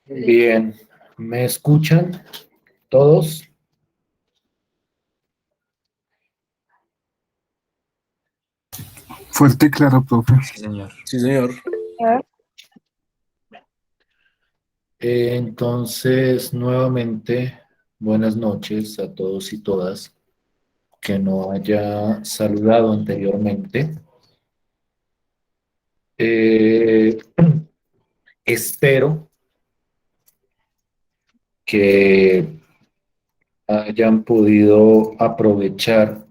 Bien, ¿me escuchan todos? Fuerte y claro, profe. Sí, señor. Sí, señor. Entonces, nuevamente, buenas noches a todos y todas que no haya saludado anteriormente. Eh, Espero que hayan podido aprovechar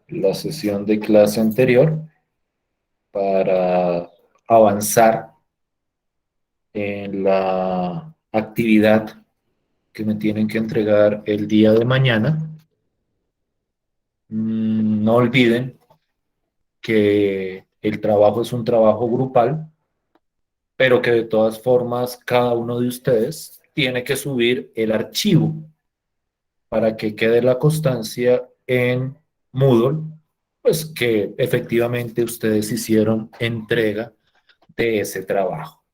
la sesión de clase anterior para avanzar en la actividad que me tienen que entregar el día de mañana. No olviden que el trabajo es un trabajo grupal, pero que de todas formas cada uno de ustedes tiene que subir el archivo para que quede la constancia en Moodle, pues que efectivamente ustedes hicieron entrega de ese trabajo.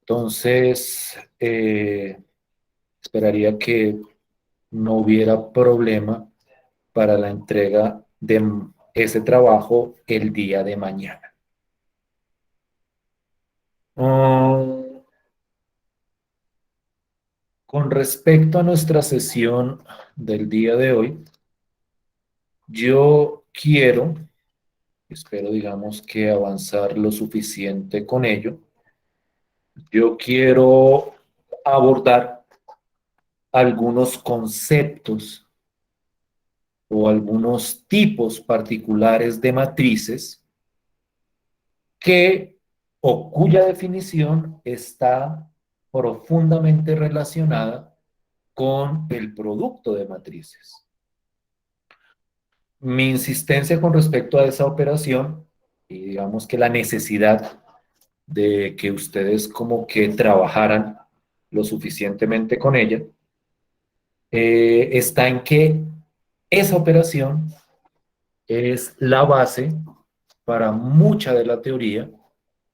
Entonces, esperaría que no hubiera problema para la entrega de ese trabajo el día de mañana. Con respecto a nuestra sesión del día de hoy, yo espero digamos que avanzar lo suficiente con ello. Yo quiero abordar algunos conceptos o algunos tipos particulares de matrices que o cuya definición está profundamente relacionada con el producto de matrices. Mi insistencia con respecto a esa operación y digamos que la necesidad de que ustedes como que trabajaran lo suficientemente con ella, está en que esa operación es la base para mucha de la teoría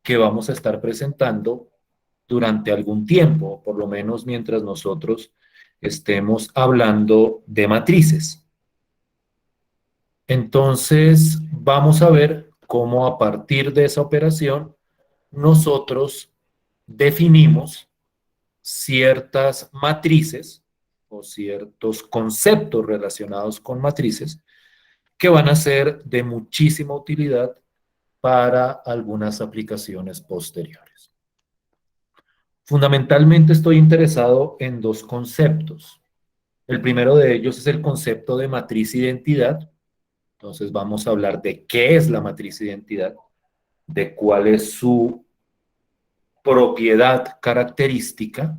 que vamos a estar presentando durante algún tiempo, por lo menos mientras nosotros estemos hablando de matrices. Entonces, vamos a ver cómo a partir de esa operación nosotros definimos ciertas matrices o ciertos conceptos relacionados con matrices que van a ser de muchísima utilidad para algunas aplicaciones posteriores. Fundamentalmente estoy interesado en dos conceptos. El primero de ellos es el concepto de matriz identidad. Entonces vamos a hablar de qué es la matriz identidad, de cuál es su propiedad característica.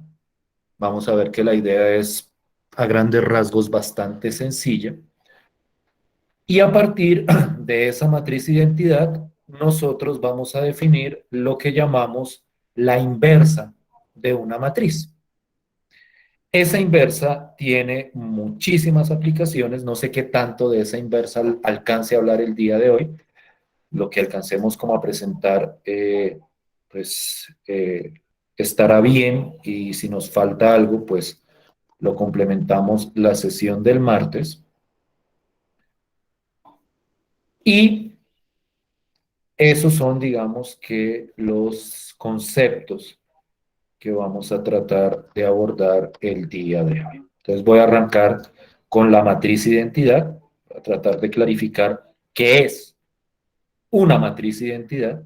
Vamos a ver que la idea es a grandes rasgos bastante sencilla. Y a partir de esa matriz identidad, nosotros vamos a definir lo que llamamos la inversa de una matriz. Esa inversa tiene muchísimas aplicaciones, no sé qué tanto de esa inversa alcance a hablar el día de hoy, lo que alcancemos como a presentar, estará bien, y si nos falta algo, pues lo complementamos la sesión del martes. Y esos son, digamos, que los conceptos que vamos a tratar de abordar el día de hoy. Entonces voy a arrancar con la matriz identidad, a tratar de clarificar qué es una matriz identidad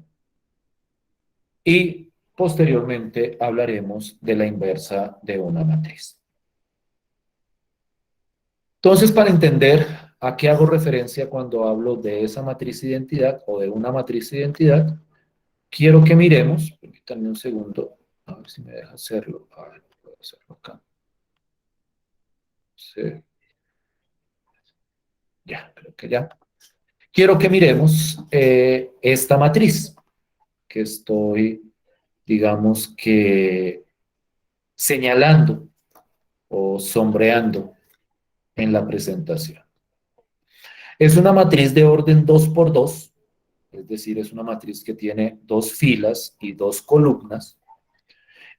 y posteriormente hablaremos de la inversa de una matriz. Entonces, para entender a qué hago referencia cuando hablo de esa matriz identidad o de una matriz identidad, quiero que miremos, permítanme un segundo, a ver si me deja hacerlo. A ver, puedo hacerlo acá. Sí. Ya, creo que ya. Quiero que miremos esta matriz que estoy, digamos que, señalando o sombreando en la presentación. Es una matriz de orden 2 por 2, es decir, es una matriz que tiene dos filas y dos columnas,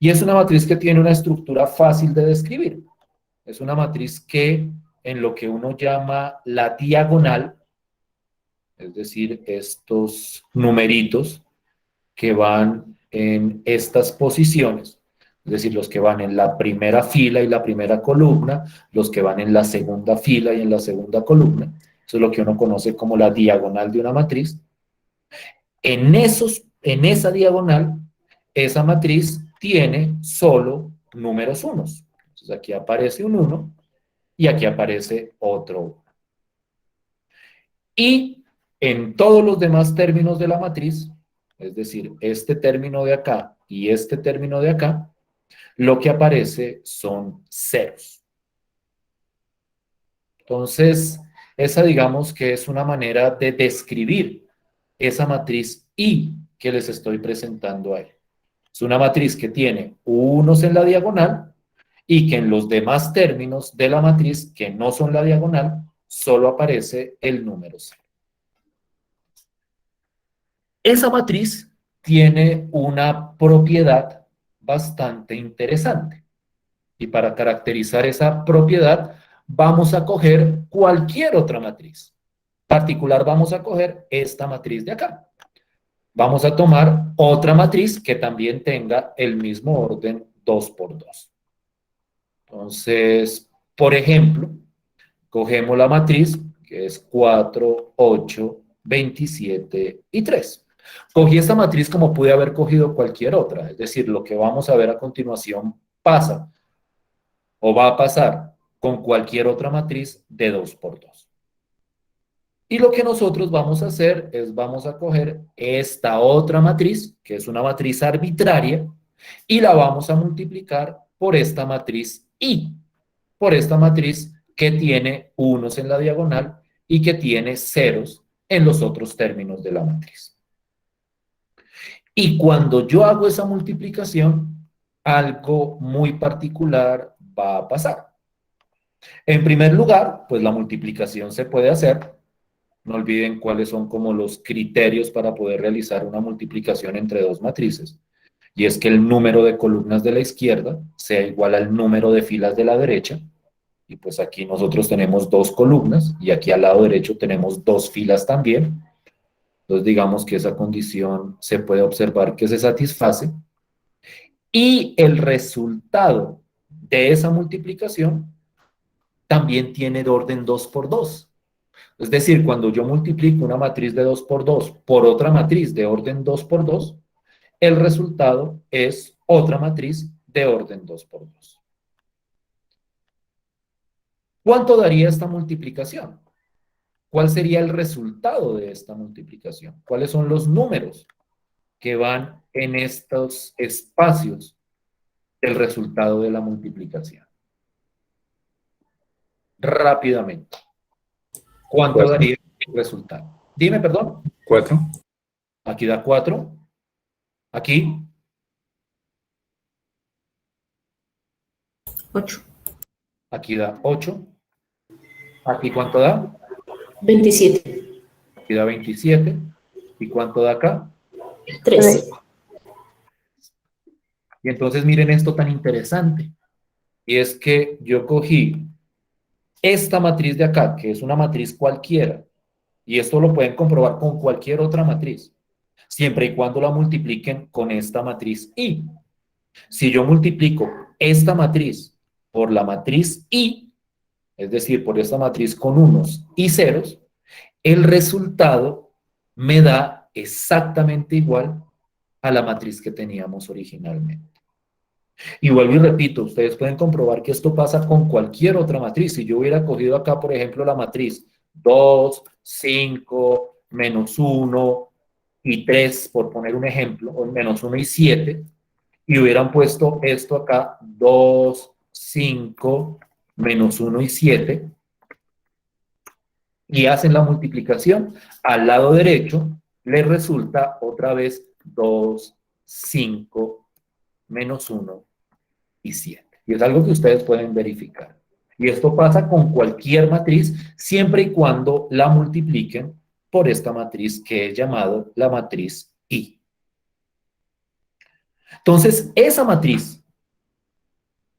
Y es una matriz que tiene una estructura fácil de describir. Es una matriz que en lo que uno llama la diagonal, es decir, estos numeritos que van en estas posiciones, es decir, los que van en la primera fila y la primera columna, los que van en la segunda fila y en la segunda columna, eso es lo que uno conoce como la diagonal de una matriz. En esa diagonal, esa matriz tiene solo números unos. Entonces aquí aparece un 1 y aquí aparece otro 1. Y en todos los demás términos de la matriz, es decir, este término de acá y este término de acá, lo que aparece son ceros. Entonces, esa digamos que es una manera de describir esa matriz I que les estoy presentando ahí. Es una matriz que tiene unos en la diagonal y que en los demás términos de la matriz que no son la diagonal, solo aparece el número 0. Esa matriz tiene una propiedad bastante interesante. Y para caracterizar esa propiedad, vamos a coger cualquier otra matriz. En particular, vamos a coger esta matriz de acá. Vamos a tomar otra matriz que también tenga el mismo orden 2 por 2. Entonces, por ejemplo, cogemos la matriz que es 4, 8, 27 y 3. Cogí esta matriz como pude haber cogido cualquier otra, es decir, lo que vamos a ver a continuación pasa o va a pasar con cualquier otra matriz de 2 por 2. Y lo que nosotros vamos a hacer es vamos a coger esta otra matriz, que es una matriz arbitraria, y la vamos a multiplicar por esta matriz I, por esta matriz que tiene unos en la diagonal y que tiene ceros en los otros términos de la matriz. Y cuando yo hago esa multiplicación, algo muy particular va a pasar. En primer lugar, pues la multiplicación se puede hacer. No olviden cuáles son como los criterios para poder realizar una multiplicación entre dos matrices. Y es que el número de columnas de la izquierda sea igual al número de filas de la derecha. Y pues aquí nosotros tenemos 2 columnas y aquí al lado derecho tenemos 2 filas también. Entonces digamos que esa condición se puede observar que se satisface. Y el resultado de esa multiplicación también tiene de orden 2 por 2. Es decir, cuando yo multiplico una matriz de 2 por 2 por otra matriz de orden 2 por 2, el resultado es otra matriz de orden 2 por 2. ¿Cuánto daría esta multiplicación? ¿Cuál sería el resultado de esta multiplicación? ¿Cuáles son los números que van en estos espacios del resultado de la multiplicación? Rápidamente. ¿Cuánto 4. daría el resultado? Dime, perdón. 4. Aquí da 4. Aquí. 8. Aquí da 8. ¿Aquí cuánto da? 27. Aquí da 27. ¿Y cuánto da acá? 13. Y entonces miren esto tan interesante. Y es que yo cogí esta matriz de acá, que es una matriz cualquiera, y esto lo pueden comprobar con cualquier otra matriz, siempre y cuando la multipliquen con esta matriz I. Si yo multiplico esta matriz por la matriz I, es decir, por esta matriz con unos y ceros, el resultado me da exactamente igual a la matriz que teníamos originalmente. Y vuelvo y repito, ustedes pueden comprobar que esto pasa con cualquier otra matriz. Si yo hubiera cogido acá, por ejemplo, la matriz 2, 5, menos 1 y 3, por poner un ejemplo, o menos 1 y 7, y hubieran puesto esto acá, 2, 5, menos 1 y 7, y hacen la multiplicación, al lado derecho les resulta otra vez 2, 5, menos 1 y 7. Y es algo que ustedes pueden verificar. Y esto pasa con cualquier matriz, siempre y cuando la multipliquen por esta matriz que es llamada la matriz I. Entonces, esa matriz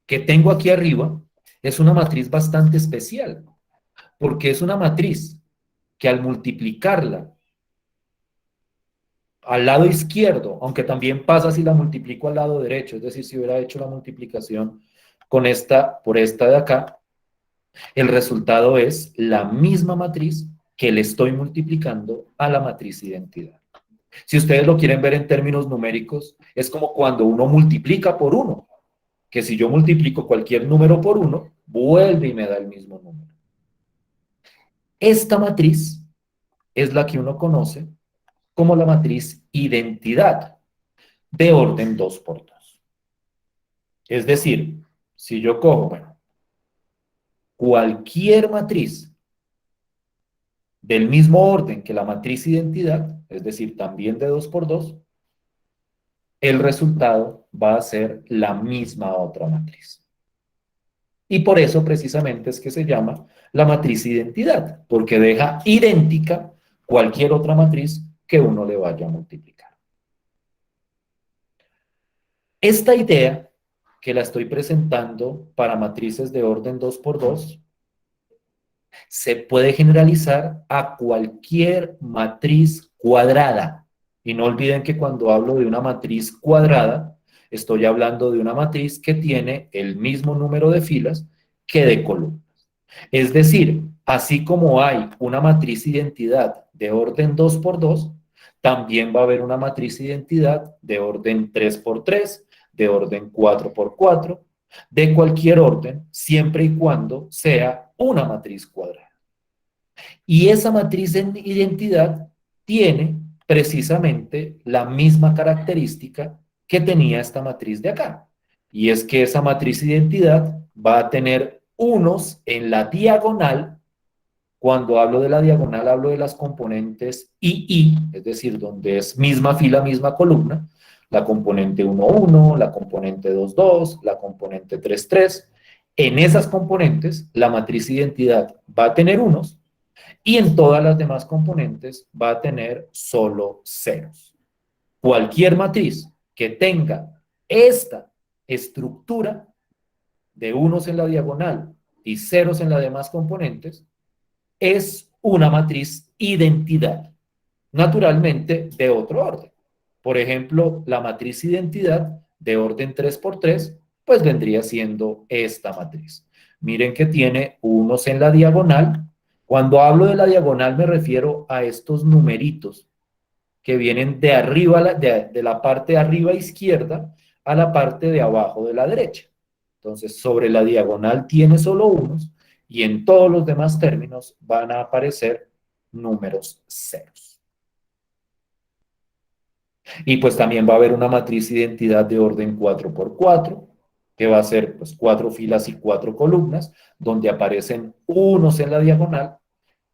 que tengo aquí arriba es una matriz bastante especial, porque es una matriz que al multiplicarla al lado izquierdo, aunque también pasa si la multiplico al lado derecho, es decir, si hubiera hecho la multiplicación con esta por esta de acá, el resultado es la misma matriz que le estoy multiplicando a la matriz identidad. Si ustedes lo quieren ver en términos numéricos, es como cuando uno multiplica por uno, que si yo multiplico cualquier número por uno, vuelve y me da el mismo número. Esta matriz es la que uno conoce como la matriz identidad de orden 2 por 2. Es decir, si yo cojo, bueno, cualquier matriz del mismo orden que la matriz identidad, es decir, también de 2 por 2, el resultado va a ser la misma otra matriz. Y por eso precisamente es que se llama la matriz identidad, porque deja idéntica cualquier otra matriz que uno le vaya a multiplicar. Esta idea, que la estoy presentando para matrices de orden 2 por 2, se puede generalizar a cualquier matriz cuadrada. Y no olviden que cuando hablo de una matriz cuadrada, estoy hablando de una matriz que tiene el mismo número de filas que de columnas. Es decir, así como hay una matriz identidad de orden 2 por 2, también va a haber una matriz identidad de orden 3 por 3, de orden 4 por 4, de cualquier orden, siempre y cuando sea una matriz cuadrada. Y esa matriz de identidad tiene precisamente la misma característica que tenía esta matriz de acá. Y es que esa matriz identidad va a tener unos en la diagonal. Cuando hablo de la diagonal, hablo de las componentes I, es decir, donde es misma fila, misma columna, la componente 1, 1, la componente 2, 2, la componente 3, 3. En esas componentes, la matriz identidad va a tener unos y en todas las demás componentes va a tener solo ceros. Cualquier matriz que tenga esta estructura de unos en la diagonal y ceros en las demás componentes es una matriz identidad, naturalmente de otro orden. Por ejemplo, la matriz identidad de orden 3 por 3, pues vendría siendo esta matriz. Miren que tiene unos en la diagonal. Cuando hablo de la diagonal me refiero a estos numeritos que vienen de arriba, de la parte de arriba izquierda a la parte de abajo de la derecha. Entonces, sobre la diagonal tiene solo unos y en todos los demás términos van a aparecer números ceros. Y pues también va a haber una matriz identidad de orden 4 por 4, que va a ser pues 4 filas y 4 columnas, donde aparecen unos en la diagonal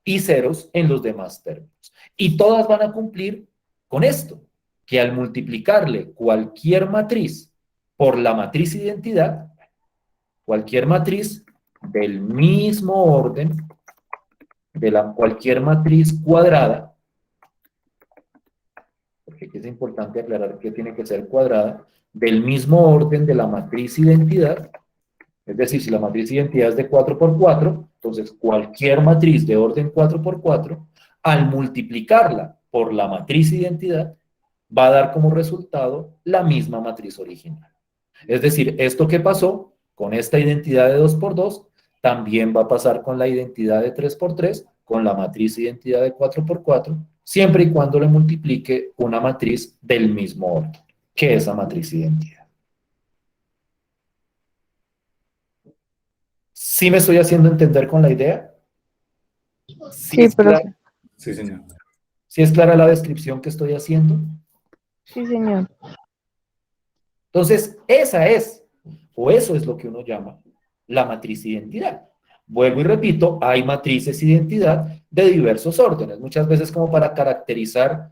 y ceros en los demás términos. Y todas van a cumplir con esto, que al multiplicarle cualquier matriz por la matriz identidad, cualquier matriz del mismo orden, cualquier matriz cuadrada, porque aquí es importante aclarar que tiene que ser cuadrada, del mismo orden de la matriz identidad, es decir, si la matriz identidad es de 4 por 4, entonces cualquier matriz de orden 4 por 4, al multiplicarla por la matriz identidad, va a dar como resultado la misma matriz original. Es decir, esto que pasó con esta identidad de 2 por 2, también va a pasar con la identidad de 3 por 3, con la matriz identidad de 4 por 4, siempre y cuando le multiplique una matriz del mismo orden que esa matriz identidad. ¿Sí me estoy haciendo entender con la idea? ¿Sí Sí, es clara, profe. Sí, señor. ¿sí es clara la descripción que estoy haciendo? Sí, señor. Entonces, esa es, o eso es lo que uno llama la matriz identidad. Vuelvo y repito, hay matrices identidad de diversos órdenes. Muchas veces como para caracterizar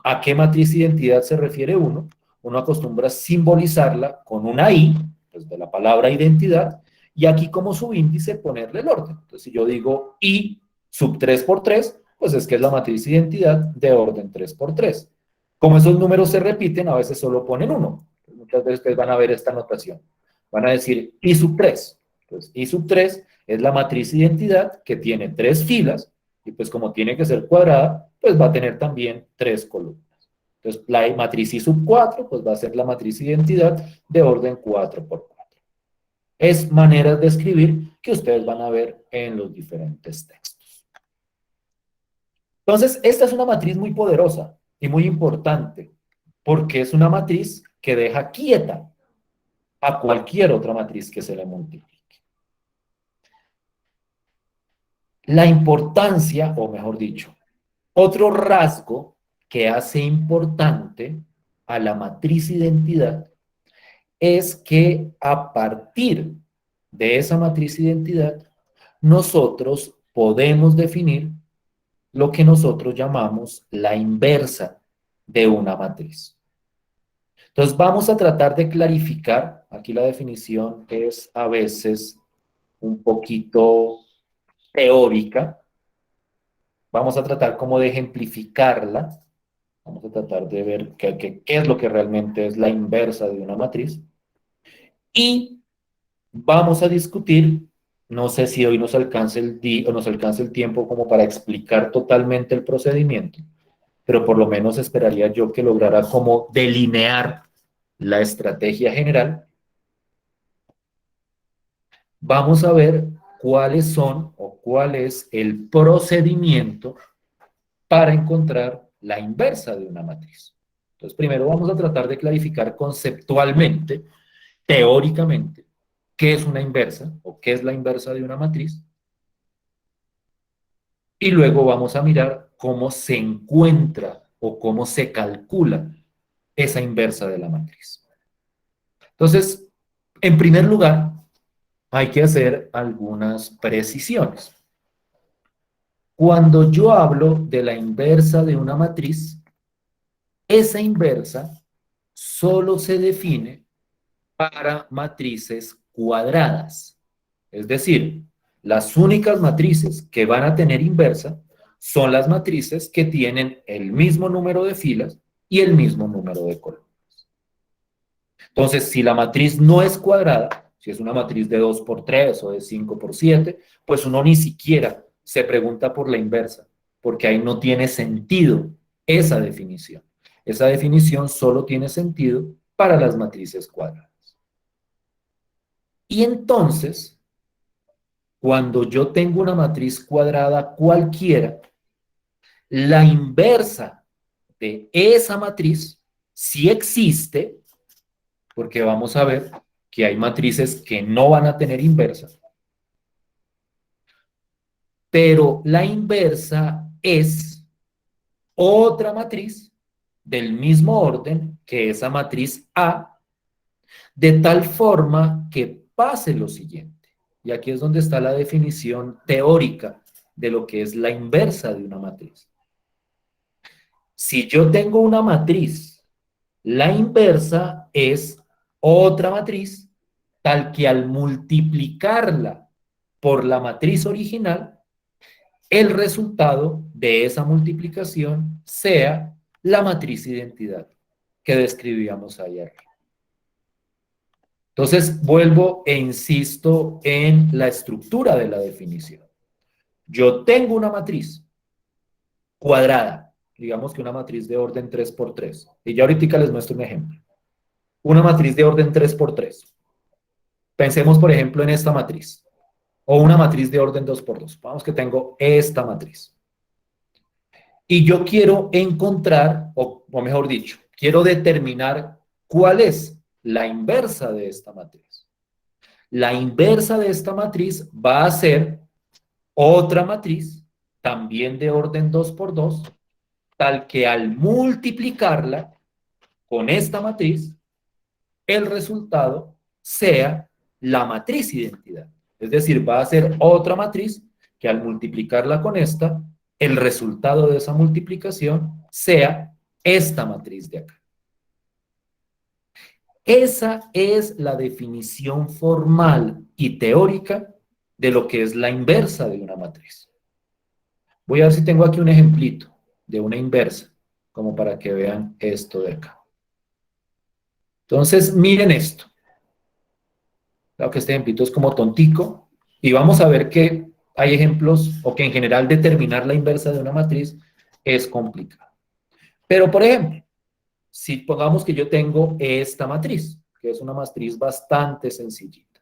a qué matriz identidad se refiere uno acostumbra simbolizarla con una I, pues de la palabra identidad, y aquí como subíndice ponerle el orden. Entonces, si yo digo I sub 3 por 3, pues es que es la matriz identidad de orden 3 por 3. Como esos números se repiten, a veces solo ponen 1. muchas veces ustedes van a ver esta notación. Van a decir I sub 3. Entonces, I sub 3 es la matriz identidad que tiene 3 filas, y pues como tiene que ser cuadrada, pues va a tener también 3 columnas. Entonces, la matriz I sub 4, pues va a ser la matriz identidad de orden 4 por 4. Es maneras de escribir que ustedes van a ver en los diferentes textos. Entonces, esta es una matriz muy poderosa y muy importante, porque es una matriz que deja quieta a cualquier otra matriz que se le multiplique. La importancia, o mejor dicho, otro rasgo que hace importante a la matriz identidad es que a partir de esa matriz identidad, nosotros podemos definir lo que nosotros llamamos la inversa de una matriz. Entonces vamos a tratar de clarificar, aquí la definición es a veces un poquito teórica, vamos a tratar como de ejemplificarla, vamos a tratar de ver qué es lo que realmente es la inversa de una matriz, y vamos a discutir, no sé si hoy nos alcance el tiempo como para explicar totalmente el procedimiento, pero por lo menos esperaría yo que lograra como delinear la estrategia general. Vamos a ver cuáles son o cuál es el procedimiento para encontrar la inversa de una matriz. Entonces, primero vamos a tratar de clarificar conceptualmente, teóricamente, qué es una inversa o qué es la inversa de una matriz. Y luego vamos a mirar cómo se encuentra o cómo se calcula esa inversa de la matriz. Entonces, en primer lugar, hay que hacer algunas precisiones. Cuando yo hablo de la inversa de una matriz, esa inversa solo se define para matrices cuadradas. Es decir, las únicas matrices que van a tener inversa son las matrices que tienen el mismo número de filas y el mismo número de columnas. Entonces, si la matriz no es cuadrada, si es una matriz de 2 por 3 o de 5 por 7, pues uno ni siquiera se pregunta por la inversa, porque ahí no tiene sentido esa definición. Esa definición solo tiene sentido para las matrices cuadradas. Y entonces, cuando yo tengo una matriz cuadrada cualquiera, la inversa de esa matriz sí existe, porque vamos a ver que hay matrices que no van a tener inversa, pero la inversa es otra matriz del mismo orden que esa matriz A, de tal forma que pase lo siguiente. Y aquí es donde está la definición teórica de lo que es la inversa de una matriz. Si yo tengo una matriz, la inversa es otra matriz, tal que al multiplicarla por la matriz original, el resultado de esa multiplicación sea la matriz identidad que describíamos ahí arriba. Entonces, vuelvo e insisto en la estructura de la definición. Yo tengo una matriz cuadrada, digamos que una matriz de orden 3 por 3, y ya ahorita les muestro un ejemplo. Una matriz de orden 3 por 3. Pensemos, por ejemplo, en esta matriz, o una matriz de orden 2 por 2. Vamos que tengo esta matriz. Y yo quiero encontrar, o mejor dicho, quiero determinar cuál es la inversa de esta matriz. La inversa de esta matriz va a ser otra matriz, también de orden 2 por 2, tal que al multiplicarla con esta matriz, el resultado sea la matriz identidad. Es decir, va a ser otra matriz que al multiplicarla con esta, el resultado de esa multiplicación sea esta matriz de acá. Esa es la definición formal y teórica de lo que es la inversa de una matriz. Voy a ver si tengo aquí un ejemplito de una inversa, como para que vean esto de acá. Entonces, miren esto. Claro que este ejemplito es como tontico. Y vamos a ver que hay ejemplos, o que en general determinar la inversa de una matriz es complicado. Pero, por ejemplo, si pongamos que yo tengo esta matriz, que es una matriz bastante sencillita.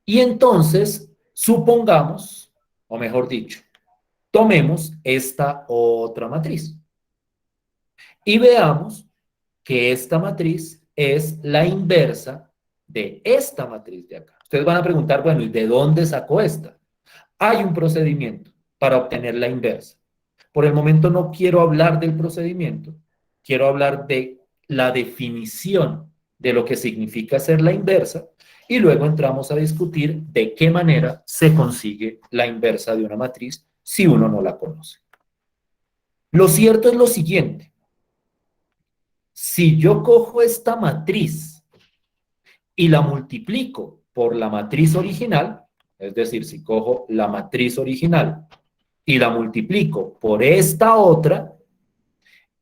Y entonces, supongamos, o mejor dicho, tomemos esta otra matriz y veamos que esta matriz es la inversa de esta matriz de acá. Ustedes van a preguntar, bueno, ¿y de dónde sacó esta? Hay un procedimiento para obtener la inversa. Por el momento no quiero hablar del procedimiento, quiero hablar de la definición de lo que significa ser la inversa y luego entramos a discutir de qué manera se consigue la inversa de una matriz si uno no la conoce. Lo cierto es lo siguiente. Si yo cojo esta matriz y la multiplico por la matriz original, es decir, si cojo la matriz original y la multiplico por esta otra,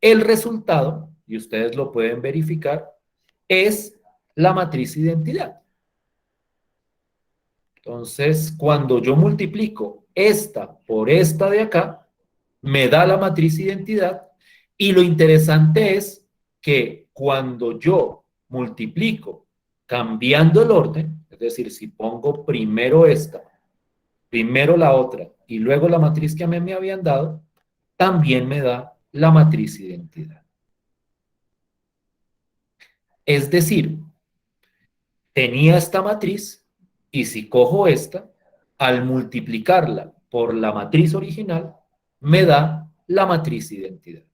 el resultado, y ustedes lo pueden verificar, es la matriz identidad. Entonces, cuando yo multiplico esta por esta de acá, me da la matriz identidad, y lo interesante es que cuando yo multiplico cambiando el orden, es decir, si pongo primero esta, primero la otra y luego la matriz que a mí me habían dado, también me da la matriz identidad. Es decir, tenía esta matriz y si cojo esta, al multiplicarla por la matriz original, me da la matriz identidad.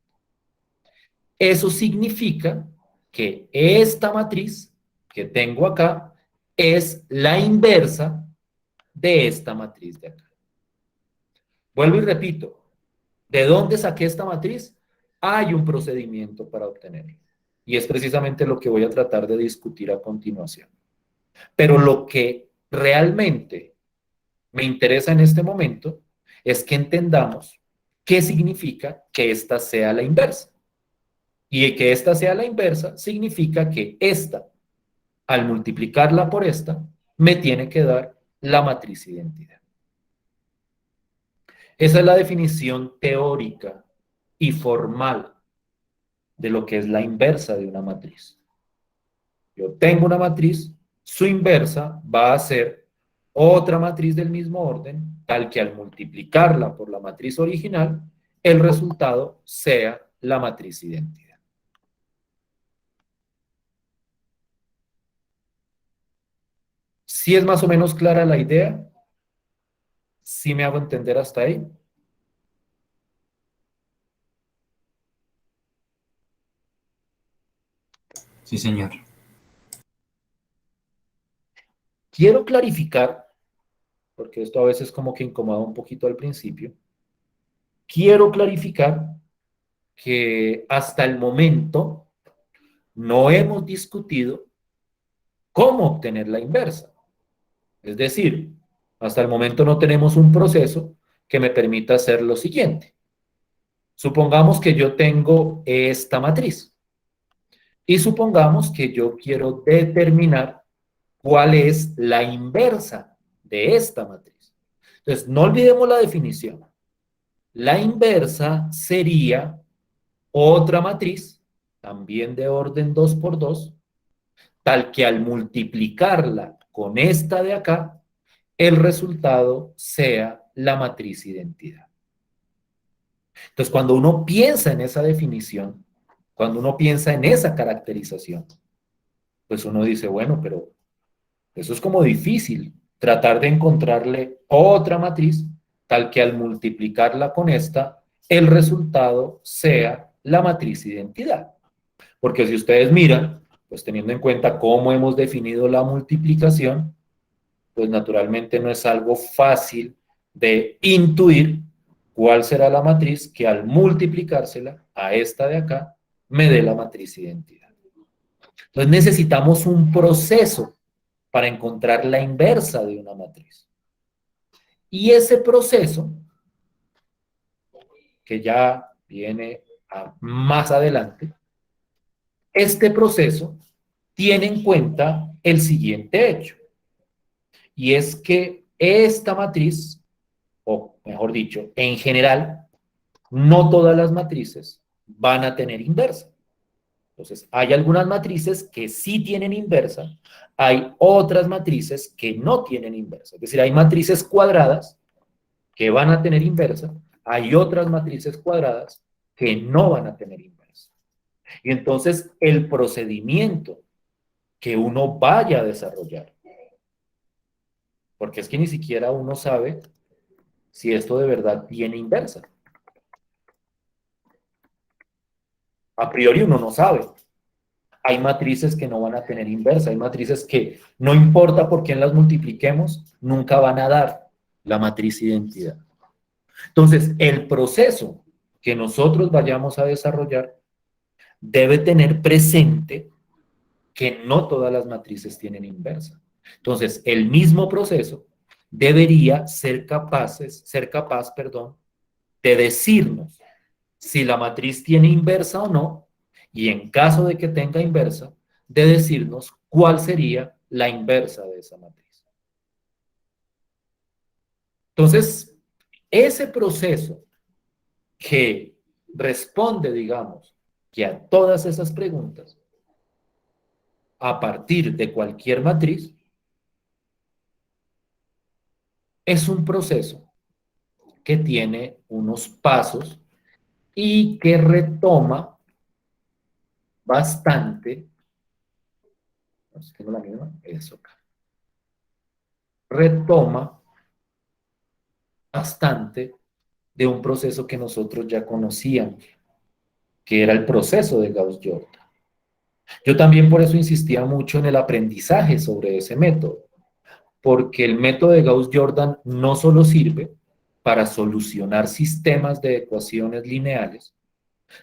Eso significa que esta matriz que tengo acá es la inversa de esta matriz de acá. Vuelvo y repito, ¿de dónde saqué esta matriz? Hay un procedimiento para obtenerla. Y es precisamente lo que voy a tratar de discutir a continuación. Pero lo que realmente me interesa en este momento es que entendamos qué significa que esta sea la inversa. Y que esta sea la inversa significa que esta, al multiplicarla por esta, me tiene que dar la matriz identidad. Esa es la definición teórica y formal de lo que es la inversa de una matriz. Yo tengo una matriz, su inversa va a ser otra matriz del mismo orden, tal que al multiplicarla por la matriz original, el resultado sea la matriz identidad. ¿Sí es más o menos clara la idea? ¿Sí me hago entender hasta ahí? Sí, señor. Quiero clarificar, porque esto a veces como que incomoda un poquito al principio, quiero clarificar que hasta el momento no hemos discutido cómo obtener la inversa. Es decir, hasta el momento no tenemos un proceso que me permita hacer lo siguiente. Supongamos que yo tengo esta matriz y supongamos que yo quiero determinar cuál es la inversa de esta matriz. Entonces, no olvidemos la definición. La inversa sería otra matriz, también de orden 2 por 2, tal que al multiplicarla con esta de acá, el resultado sea la matriz identidad. Entonces, cuando uno piensa en esa definición, cuando uno piensa en esa caracterización, pues uno dice, bueno, pero eso es como difícil, tratar de encontrarle otra matriz tal que al multiplicarla con esta, el resultado sea la matriz identidad. Porque si ustedes miran, pues teniendo en cuenta cómo hemos definido la multiplicación, pues naturalmente no es algo fácil de intuir cuál será la matriz que al multiplicársela a esta de acá me dé la matriz identidad. Entonces necesitamos un proceso para encontrar la inversa de una matriz. Y ese proceso, que ya viene más adelante, Este proceso tiene en cuenta el siguiente hecho, y es que esta matriz, o mejor dicho, en general, no todas las matrices van a tener inversa. Entonces, hay algunas matrices que sí tienen inversa, hay otras matrices que no tienen inversa. Es decir, hay matrices cuadradas que van a tener inversa, hay otras matrices cuadradas que no van a tener inversa. Y entonces, el procedimiento que uno vaya a desarrollar, porque es que ni siquiera uno sabe si esto de verdad tiene inversa. A priori uno no sabe. Hay matrices que no van a tener inversa, hay matrices que no importa por quién las multipliquemos, nunca van a dar la matriz identidad. Entonces, el proceso que nosotros vayamos a desarrollar debe tener presente que no todas las matrices tienen inversa. Entonces, el mismo proceso debería ser capaz, de decirnos si la matriz tiene inversa o no, y en caso de que tenga inversa, de decirnos cuál sería la inversa de esa matriz. Entonces, ese proceso que responde, digamos, que a todas esas preguntas, a partir de cualquier matriz, es un proceso que tiene unos pasos y que retoma bastante, no sé si tengo la misma, eso acá, retoma bastante de un proceso que nosotros ya conocíamos, que era el proceso de Gauss-Jordan. Yo también por eso insistía mucho en el aprendizaje sobre ese método, porque el método de Gauss-Jordan no solo sirve para solucionar sistemas de ecuaciones lineales,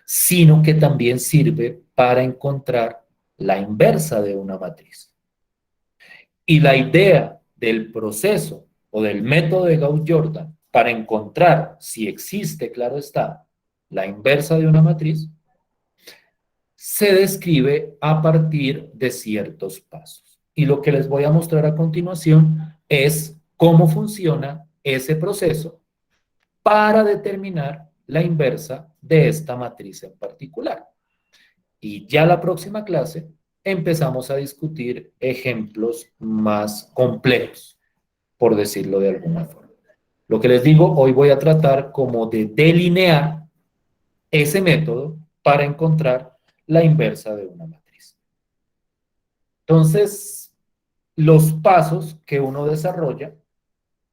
sino que también sirve para encontrar la inversa de una matriz. Y la idea del proceso o del método de Gauss-Jordan para encontrar si existe, claro está, la inversa de una matriz, se describe a partir de ciertos pasos. Y lo que les voy a mostrar a continuación es cómo funciona ese proceso para determinar la inversa de esta matriz en particular. Y ya la próxima clase empezamos a discutir ejemplos más complejos, por decirlo de alguna forma. Lo que les digo, hoy voy a tratar como de delinear ese método para encontrar la inversa de una matriz. Entonces, los pasos que uno desarrolla,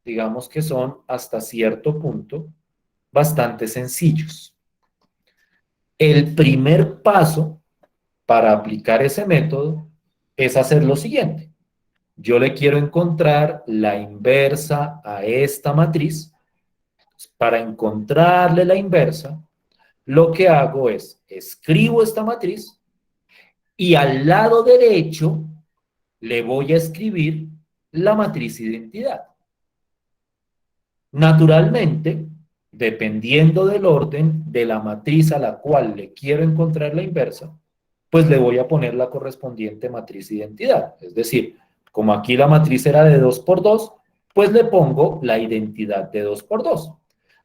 digamos que son hasta cierto punto bastante sencillos. El primer paso para aplicar ese método es hacer lo siguiente. Yo le quiero encontrar la inversa a esta matriz. Para encontrarle la inversa, lo que hago es escribo esta matriz y al lado derecho le voy a escribir la matriz identidad. Naturalmente, dependiendo del orden de la matriz a la cual le quiero encontrar la inversa, pues le voy a poner la correspondiente matriz identidad. Es decir, como aquí la matriz era de 2 por 2, pues le pongo la identidad de 2 por 2.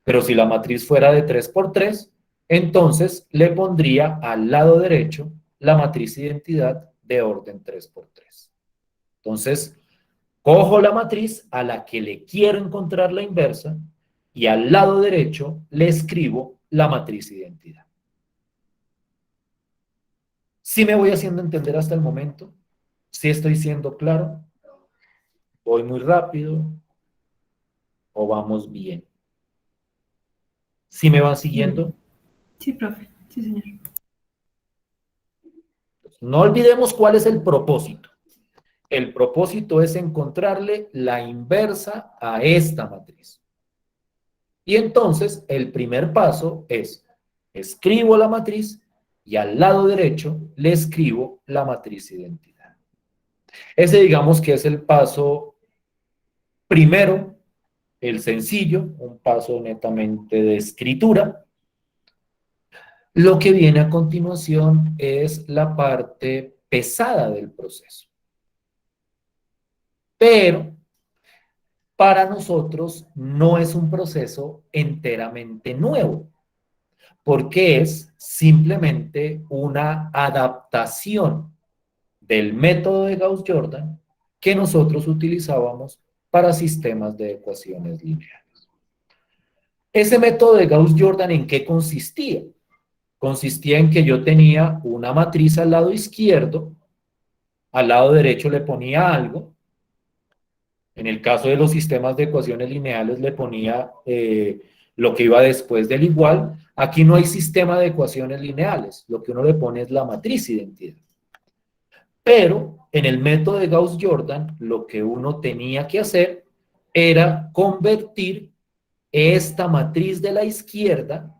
Pero si la matriz fuera de 3 por 3, entonces le pondría al lado derecho la matriz identidad de orden 3 por 3. Entonces, cojo la matriz a la que le quiero encontrar la inversa y al lado derecho le escribo la matriz identidad. ¿Sí me voy haciendo entender hasta el momento? ¿Sí estoy siendo claro? ¿Voy muy rápido? ¿O vamos bien? ¿Sí me van siguiendo? Sí, profe. Sí, señor. No olvidemos cuál es el propósito. El propósito es encontrarle la inversa a esta matriz. Y entonces el primer paso es, escribo la matriz y al lado derecho le escribo la matriz identidad. Ese digamos que es el paso primero, el sencillo, un paso netamente de escritura. Lo que viene a continuación es la parte pesada del proceso. Pero para nosotros no es un proceso enteramente nuevo, porque es simplemente una adaptación del método de Gauss-Jordan que nosotros utilizábamos para sistemas de ecuaciones lineales. Ese método de Gauss-Jordan, ¿en qué consistía? Consistía en que yo tenía una matriz al lado izquierdo, al lado derecho le ponía algo. En el caso de los sistemas de ecuaciones lineales le ponía lo que iba después del igual. Aquí no hay sistema de ecuaciones lineales, lo que uno le pone es la matriz identidad. Pero en el método de Gauss-Jordan lo que uno tenía que hacer era convertir esta matriz de la izquierda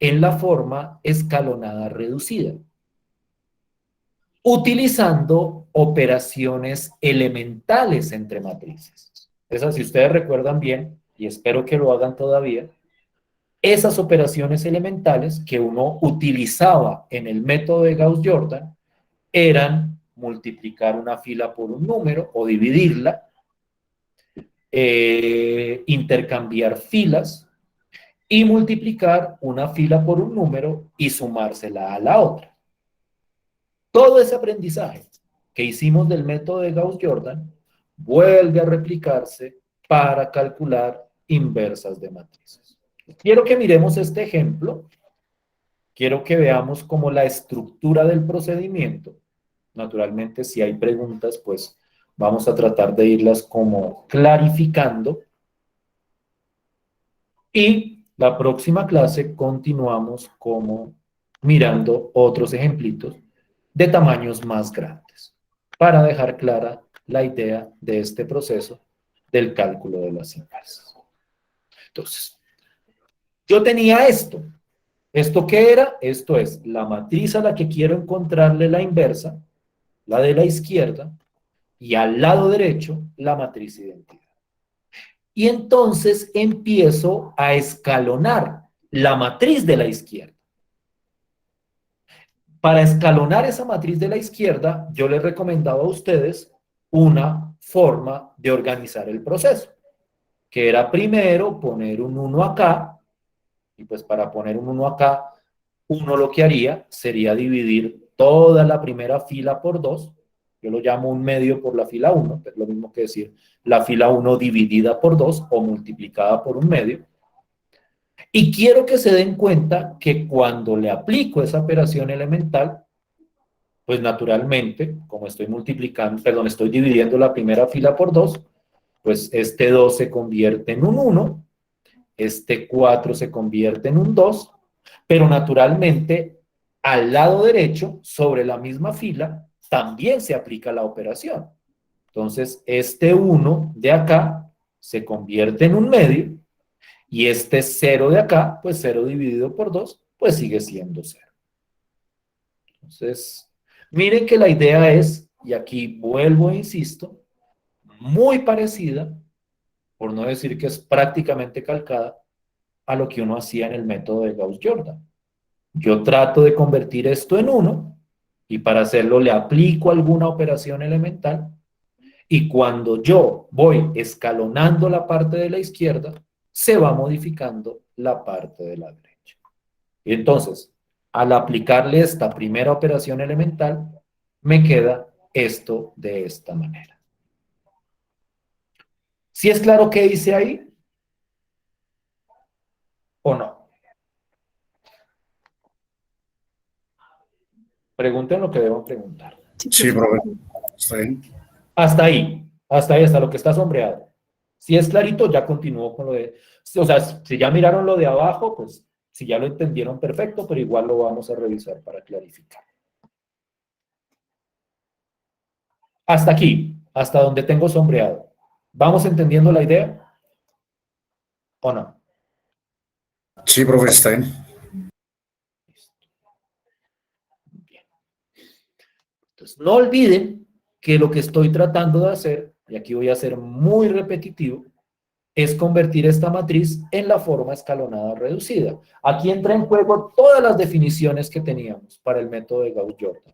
en la forma escalonada reducida, utilizando operaciones elementales entre matrices. Esas, si ustedes recuerdan bien, y espero que lo hagan todavía, esas operaciones elementales que uno utilizaba en el método de Gauss-Jordan eran multiplicar una fila por un número o dividirla, intercambiar filas y multiplicar una fila por un número y sumársela a la otra. Todo ese aprendizaje que hicimos del método de Gauss-Jordan vuelve a replicarse para calcular inversas de matrices. Quiero que miremos este ejemplo. Quiero que veamos como la estructura del procedimiento. Naturalmente, si hay preguntas, pues vamos a tratar de irlas como clarificando. Y la próxima clase continuamos como mirando otros ejemplitos de tamaños más grandes para dejar clara la idea de este proceso del cálculo de las inversas. Entonces, yo tenía esto. ¿Esto qué era? Esto es la matriz a la que quiero encontrarle la inversa, la de la izquierda, y al lado derecho la matriz identidad. Y entonces empiezo a escalonar la matriz de la izquierda. Para escalonar esa matriz de la izquierda, yo les recomendaba a ustedes una forma de organizar el proceso, que era primero poner un 1 acá, y pues para poner un 1 acá, uno lo que haría sería dividir toda la primera fila por 2, yo lo llamo un medio por la fila 1, que es lo mismo que decir la fila 1 dividida por 2 o multiplicada por un medio. Y quiero que se den cuenta que cuando le aplico esa operación elemental, pues naturalmente, como estoy multiplicando, perdón, estoy dividiendo la primera fila por 2, pues este 2 se convierte en un 1, este 4 se convierte en un 2, pero naturalmente al lado derecho, sobre la misma fila, también se aplica la operación. Entonces, este 1 de acá se convierte en un medio, y este 0 de acá, pues 0 dividido por 2, pues sigue siendo 0. Entonces, miren que la idea es, y aquí vuelvo e insisto, muy parecida, por no decir que es prácticamente calcada, a lo que uno hacía en el método de Gauss-Jordan. Yo trato de convertir esto en 1, y para hacerlo le aplico alguna operación elemental, y cuando yo voy escalonando la parte de la izquierda, se va modificando la parte de la derecha. Y entonces, al aplicarle esta primera operación elemental, me queda esto de esta manera. ¿Sí es claro qué hice ahí? ¿O no? Pregunten lo que deban preguntar. Sí, profe. Está bien. Hasta ahí, hasta lo que está sombreado. Si es clarito, ya continúo con lo de... O sea, si ya miraron lo de abajo, pues si ya lo entendieron, perfecto, pero igual lo vamos a revisar para clarificar. Hasta aquí, hasta donde tengo sombreado. ¿Vamos entendiendo la idea? ¿O no? Sí, profe, está bien. Bien. Entonces, no olviden que lo que estoy tratando de hacer, y aquí voy a ser muy repetitivo, es convertir esta matriz en la forma escalonada reducida. Aquí entra en juego todas las definiciones que teníamos para el método de Gauss-Jordan.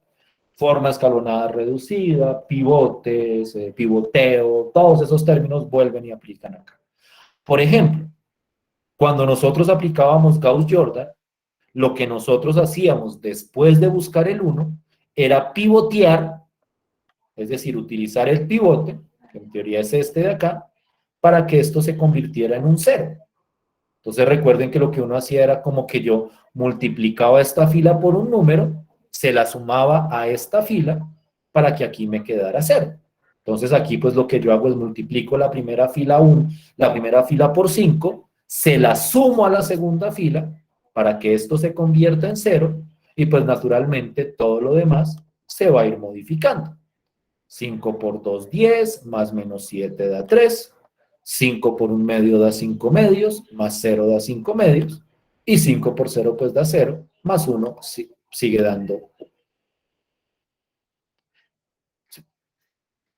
Forma escalonada reducida, pivotes, pivoteo, todos esos términos vuelven y aplican acá. Por ejemplo, cuando nosotros aplicábamos Gauss-Jordan, lo que nosotros hacíamos después de buscar el 1 era pivotear, es decir, utilizar el pivote, que en teoría es este de acá, para que esto se convirtiera en un 0. Entonces recuerden que lo que uno hacía era como que yo multiplicaba esta fila por un número, se la sumaba a esta fila para que aquí me quedara 0. Entonces aquí pues lo que yo hago es multiplico la primera fila por 5, se la sumo a la segunda fila para que esto se convierta en 0 y pues naturalmente todo lo demás se va a ir modificando. 5 por 2, 10, más menos 7 da 3. 5 por 1 medio da 5 medios, más 0 da 5 medios, y 5 por 0 pues da 0, más 1 sigue dando.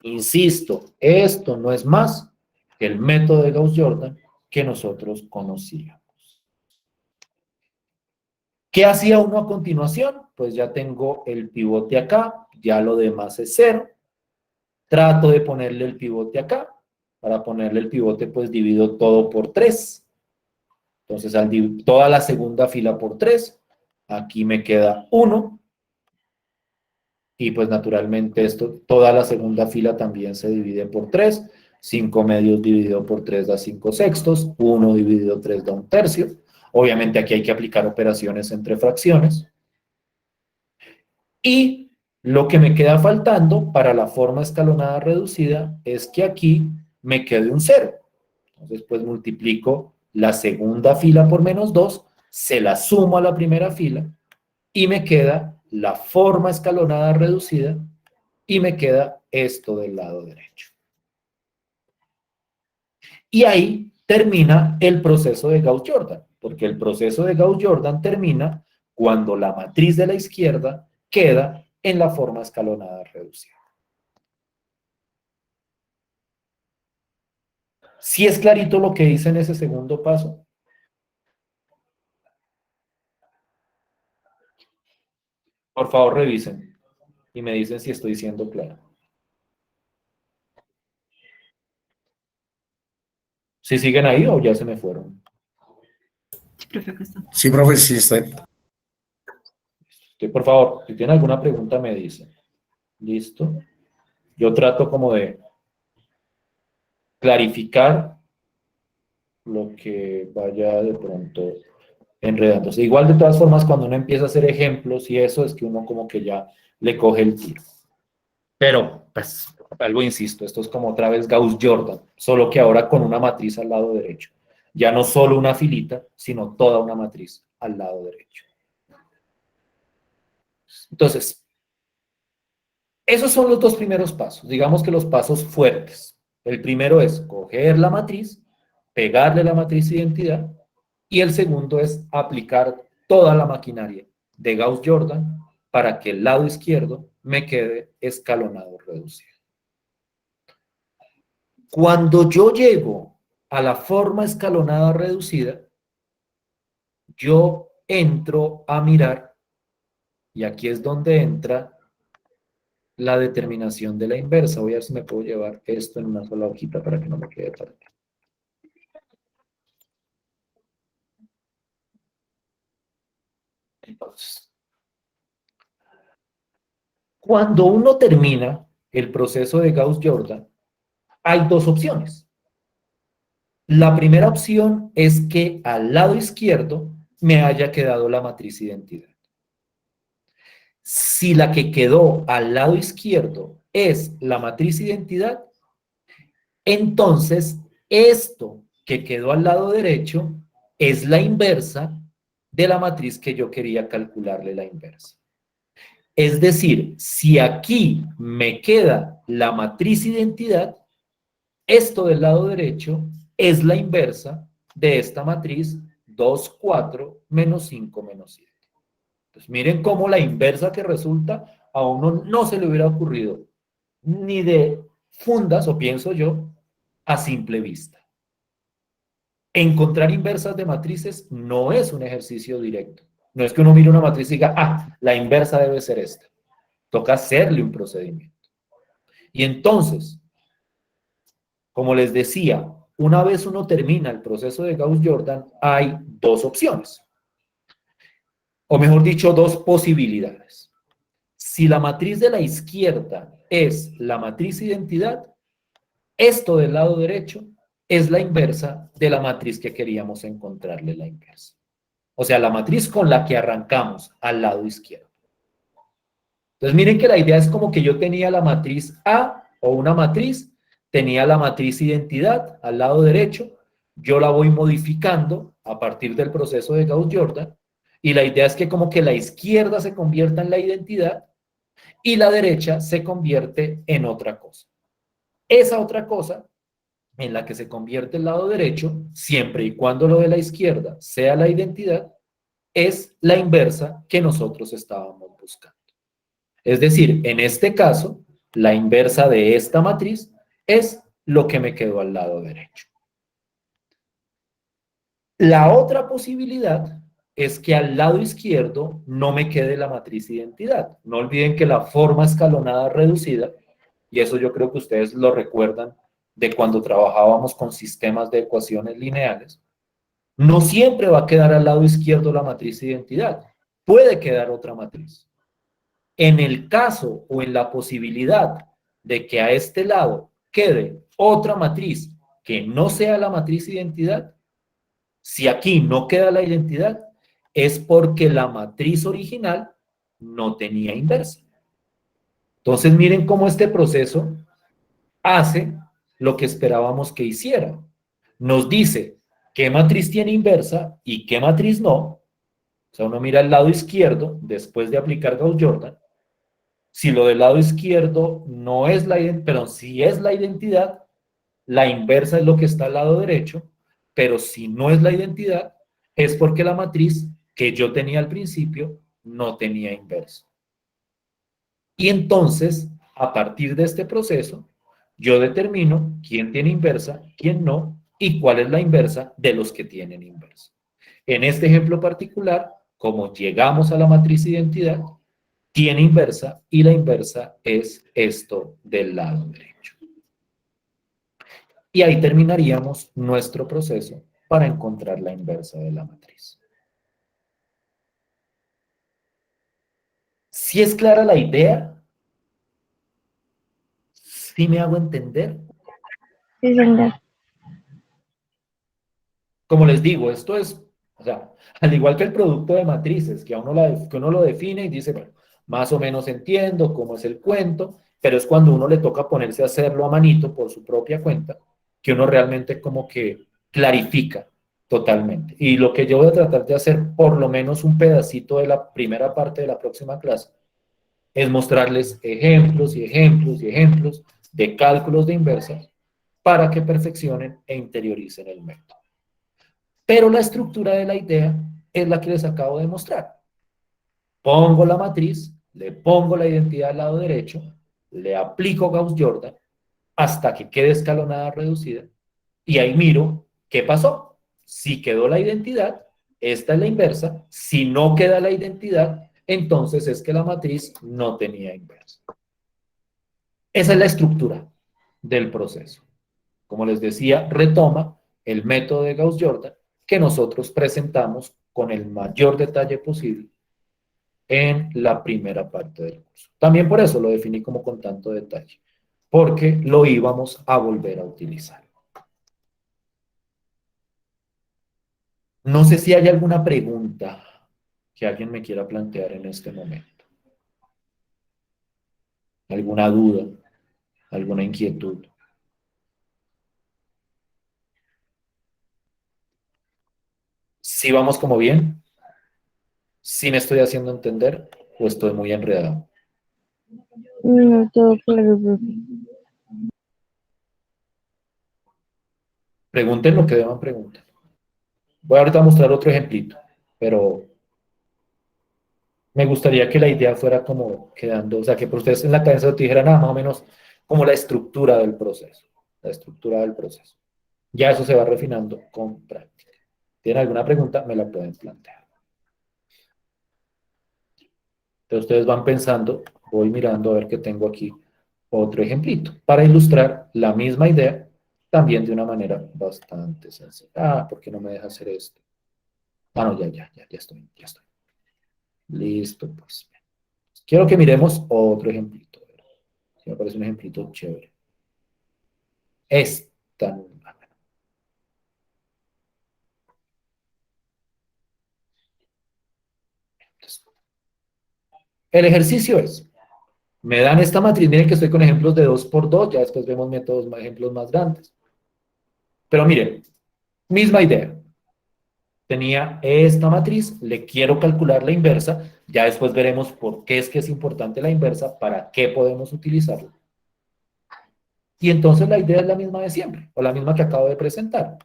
Insisto, esto no es más que el método de Gauss-Jordan que nosotros conocíamos. ¿Qué hacía uno a continuación? Pues ya tengo el pivote acá, ya lo demás es 0. Trato de ponerle el pivote acá. Para ponerle el pivote, pues divido todo por 3. Entonces, al dividir toda la segunda fila por 3, aquí me queda 1. Y pues naturalmente esto, toda la segunda fila también se divide por 3. 5 medios dividido por 3 da 5 sextos. 1 dividido 3 da 1 tercio. Obviamente aquí hay que aplicar operaciones entre fracciones. Y lo que me queda faltando para la forma escalonada reducida es que aquí me quede un 0. Entonces, pues multiplico la segunda fila por menos 2, se la sumo a la primera fila y me queda la forma escalonada reducida y me queda esto del lado derecho. Y ahí termina el proceso de Gauss-Jordan, porque el proceso de Gauss-Jordan termina cuando la matriz de la izquierda queda en la forma escalonada reducida. ¿Sí es clarito lo que hice en ese segundo paso? Por favor, revisen y me dicen si estoy siendo claro. ¿Sí siguen ahí o ya se me fueron? Sí, profe, acá está. Sí, profe, sí está bien. Por favor, si tienen alguna pregunta me dicen. ¿Listo? Yo trato como de clarificar lo que vaya de pronto enredándose. Igual de todas formas, cuando uno empieza a hacer ejemplos y eso, es que uno como que ya le coge el tiro. Pero, pues, algo insisto, esto es como otra vez Gauss-Jordan, solo que ahora con una matriz al lado derecho. Ya no solo una filita, sino toda una matriz al lado derecho. Entonces, esos son los dos primeros pasos. Digamos que los pasos fuertes. El primero es coger la matriz, pegarle la matriz de identidad, y el segundo es aplicar toda la maquinaria de Gauss-Jordan para que el lado izquierdo me quede escalonado reducido. Cuando yo llego a la forma escalonada reducida, yo entro a mirar, y aquí es donde entra la determinación de la inversa. Voy a ver si me puedo llevar esto en una sola hojita para que no me quede tarde. Entonces, cuando uno termina el proceso de Gauss-Jordan, hay dos opciones. La primera opción es que al lado izquierdo me haya quedado la matriz identidad. Si la que quedó al lado izquierdo es la matriz identidad, entonces esto que quedó al lado derecho es la inversa de la matriz que yo quería calcularle la inversa. Es decir, si aquí me queda la matriz identidad, esto del lado derecho es la inversa de esta matriz 2, 4, menos 5, menos 7. Entonces, miren cómo la inversa que resulta a uno no se le hubiera ocurrido ni de fundas, o pienso yo, a simple vista. Encontrar inversas de matrices no es un ejercicio directo. No es que uno mire una matriz y diga, ah, la inversa debe ser esta. Toca hacerle un procedimiento. Y entonces, como les decía, una vez uno termina el proceso de Gauss-Jordan, hay dos opciones. O mejor dicho, dos posibilidades. Si la matriz de la izquierda es la matriz identidad, esto del lado derecho es la inversa de la matriz que queríamos encontrarle la inversa. O sea, la matriz con la que arrancamos al lado izquierdo. Entonces miren que la idea es como que yo tenía la matriz A o una matriz, tenía la matriz identidad al lado derecho, yo la voy modificando a partir del proceso de Gauss-Jordan y la idea es que como que la izquierda se convierta en la identidad y la derecha se convierte en otra cosa. Esa otra cosa en la que se convierte el lado derecho, siempre y cuando lo de la izquierda sea la identidad, es la inversa que nosotros estábamos buscando. Es decir, en este caso, la inversa de esta matriz es lo que me quedó al lado derecho. La otra posibilidad es que al lado izquierdo no me quede la matriz identidad. No olviden que la forma escalonada reducida, y eso yo creo que ustedes lo recuerdan de cuando trabajábamos con sistemas de ecuaciones lineales, no siempre va a quedar al lado izquierdo la matriz identidad. Puede quedar otra matriz. En el caso o en la posibilidad de que a este lado quede otra matriz que no sea la matriz identidad, si aquí no queda la identidad, es porque la matriz original no tenía inversa. Entonces miren cómo este proceso hace lo que esperábamos que hiciera. Nos dice qué matriz tiene inversa y qué matriz no. O sea, uno mira el lado izquierdo después de aplicar Gauss-Jordan. Si lo del lado izquierdo no es la identidad, perdón, si es la identidad, la inversa es lo que está al lado derecho, pero si no es la identidad, es porque la matriz que yo tenía al principio no tenía inversa. Y entonces, a partir de este proceso, yo determino quién tiene inversa, quién no, y cuál es la inversa de los que tienen inversa. En este ejemplo particular, como llegamos a la matriz identidad, tiene inversa y la inversa es esto del lado derecho. Y ahí terminaríamos nuestro proceso para encontrar la inversa de la matriz. ¿Sí es clara la idea? ¿Sí me hago entender? Sí, señor. Como les digo, esto es, o sea, al igual que el producto de matrices, que que uno lo define y dice, bueno, más o menos entiendo cómo es el cuento, pero es cuando uno le toca ponerse a hacerlo a manito por su propia cuenta, que uno realmente como que clarifica totalmente. Y lo que yo voy a tratar de hacer, por lo menos un pedacito de la primera parte de la próxima clase, es mostrarles ejemplos y ejemplos y ejemplos de cálculos de inversas para que perfeccionen e interioricen el método. Pero la estructura de la idea es la que les acabo de mostrar. Pongo la matriz, le pongo la identidad al lado derecho, le aplico Gauss-Jordan hasta que quede escalonada reducida y ahí miro qué pasó. Si quedó la identidad, esta es la inversa. Si no queda la identidad, entonces es que la matriz no tenía inversa. Esa es la estructura del proceso. Como les decía, retoma el método de Gauss-Jordan que nosotros presentamos con el mayor detalle posible en la primera parte del curso. También por eso lo definí como con tanto detalle, porque lo íbamos a volver a utilizar. No sé si hay alguna pregunta que alguien me quiera plantear en este momento. ¿Alguna duda? ¿Alguna inquietud? ¿Sí vamos como bien? ¿Sí me estoy haciendo entender o estoy muy enredado? No, todo claro, profe. Pregunten lo que deban preguntar. Voy ahorita a mostrar otro ejemplito, pero me gustaría que la idea fuera como quedando, o sea, que por ustedes en la cabeza te dijeran nada más o menos como la estructura del proceso, la estructura del proceso. Ya eso se va refinando con práctica. ¿Tienen alguna pregunta? Me la pueden plantear. Entonces ustedes van pensando, voy mirando a ver qué tengo aquí otro ejemplito para ilustrar la misma idea también de una manera bastante sencilla. Ah, ¿por qué no me deja hacer esto? Ah, no, ya estoy, ya estoy. Listo, pues. Quiero que miremos otro ejemplito. Me parece un ejemplito chévere. Esta. El ejercicio es, me dan esta matriz, miren que estoy con ejemplos de 2 por 2, ya después vemos métodos, ejemplos más grandes. Pero miren, misma idea. Tenía esta matriz, le quiero calcular la inversa, ya después veremos por qué es que es importante la inversa, para qué podemos utilizarla. Y entonces la idea es la misma de siempre, o la misma que acabo de presentar.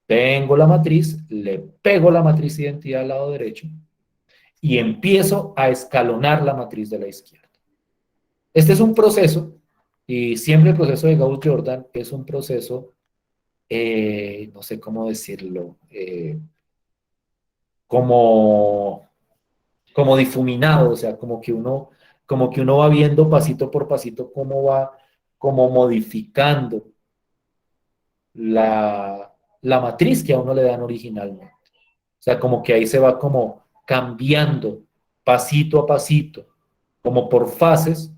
Tengo la matriz, le pego la matriz de identidad al lado derecho y empiezo a escalonar la matriz de la izquierda. Este es un proceso, y siempre el proceso de Gauss-Jordan es un proceso, no sé cómo decirlo, como difuminado, o sea, como que uno va viendo pasito por pasito cómo va como modificando la matriz que a uno le dan originalmente. O sea, como que ahí se va como cambiando pasito a pasito, como por fases,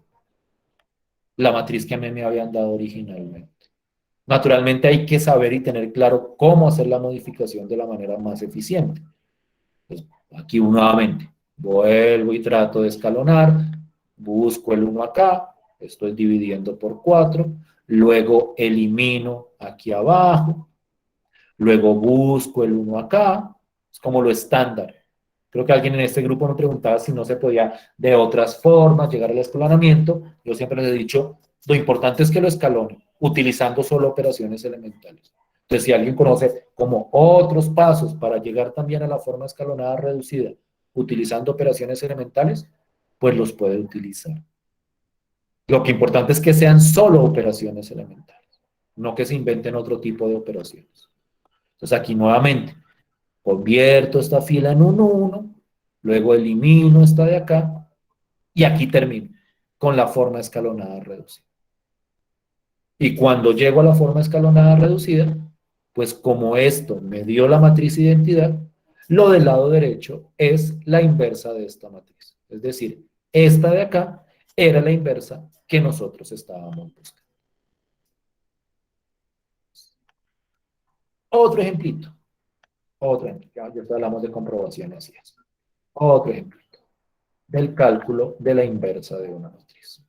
la matriz que a mí me habían dado originalmente. Naturalmente hay que saber y tener claro cómo hacer la modificación de la manera más eficiente. Pues aquí nuevamente, vuelvo y trato de escalonar, busco el 1 acá, estoy dividiendo por 4, luego elimino aquí abajo, luego busco el 1 acá, es como lo estándar. Creo que alguien en este grupo me preguntaba si no se podía de otras formas llegar al escalonamiento. Yo siempre les he dicho, lo importante es que lo escalone, utilizando solo operaciones elementales. Entonces, si alguien conoce como otros pasos para llegar también a la forma escalonada reducida, utilizando operaciones elementales, pues los puede utilizar. Lo que importante es que sean solo operaciones elementales, no que se inventen otro tipo de operaciones. Entonces, aquí nuevamente, convierto esta fila en un 1, luego elimino esta de acá, y aquí termino con la forma escalonada reducida. Y cuando llego a la forma escalonada reducida, pues como esto me dio la matriz identidad, lo del lado derecho es la inversa de esta matriz. Es decir, esta de acá era la inversa que nosotros estábamos buscando. Otro ejemplito. Otro ejemplito. Ya hablamos de comprobaciones y eso. Otro ejemplito del cálculo de la inversa de una matriz.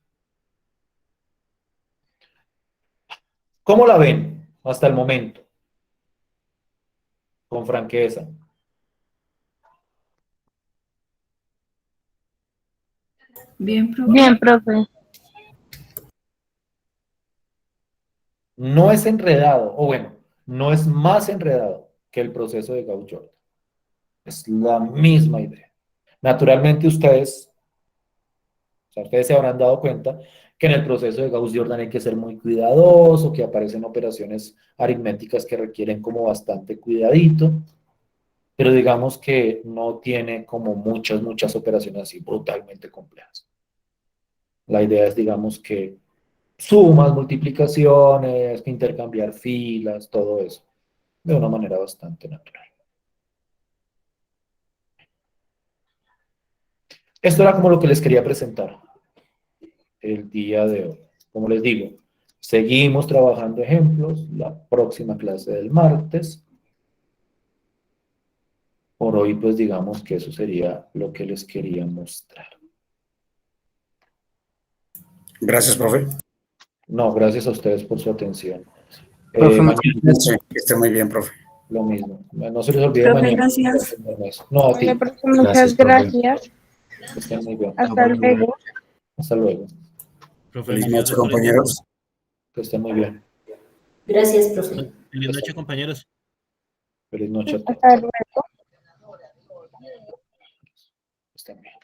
¿Cómo la ven hasta el momento? Con franqueza. Bien, profe. Bien, profe. No es enredado, o bueno, no es más enredado que el proceso de Gauss-Jordan. Es la misma idea. Naturalmente ustedes se habrán dado cuenta que en el proceso de Gauss-Jordan hay que ser muy cuidadoso, que aparecen operaciones aritméticas que requieren como bastante cuidadito, pero digamos que no tiene como muchas operaciones así brutalmente complejas. La idea es, digamos, que sumas, multiplicaciones, intercambiar filas, todo eso, de una manera bastante natural. Esto era como lo que les quería presentar el día de hoy. Como les digo, seguimos trabajando ejemplos, la próxima clase del martes. Por hoy, pues digamos que eso sería lo que les quería mostrar. Gracias, profe. No, gracias a ustedes por su atención. Profe, Mañana que esté muy bien, profe. lo mismo. No se les olvide Profe, mañana. gracias. No, a ti. Hola, profe, muchas gracias. Que estén muy bien. Hasta luego. Hasta luego. Profe, Feliz muchas noche, gracias por el tiempo. compañeros. Que estén muy bien. Gracias, profe. Feliz noche, compañeros. Feliz noche a todos. Hasta luego. Que estén bien.